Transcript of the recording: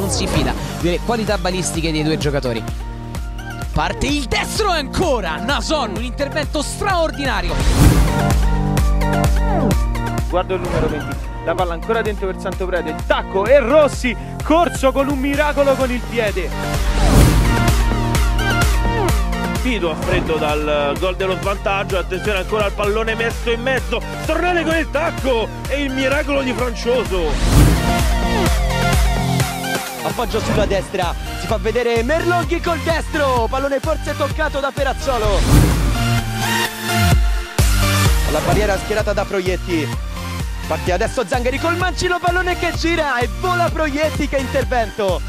non si fida delle qualità balistiche dei due giocatori. Parte il destro e ancora Nason, un intervento straordinario. Guardo il numero 20, la palla ancora dentro per Santoprede, tacco e Rossi, corso con un miracolo con il piede. Fido a freddo dal gol dello svantaggio, attenzione ancora al pallone messo in mezzo, Stornelli con il tacco e il miracolo di Francioso. Appoggio sulla destra, si fa vedere Merlonghi col destro, pallone forse toccato da Perazzolo. La barriera schierata da Proietti, parte adesso Zangheri col mancino, pallone che gira e vola Proietti, che intervento.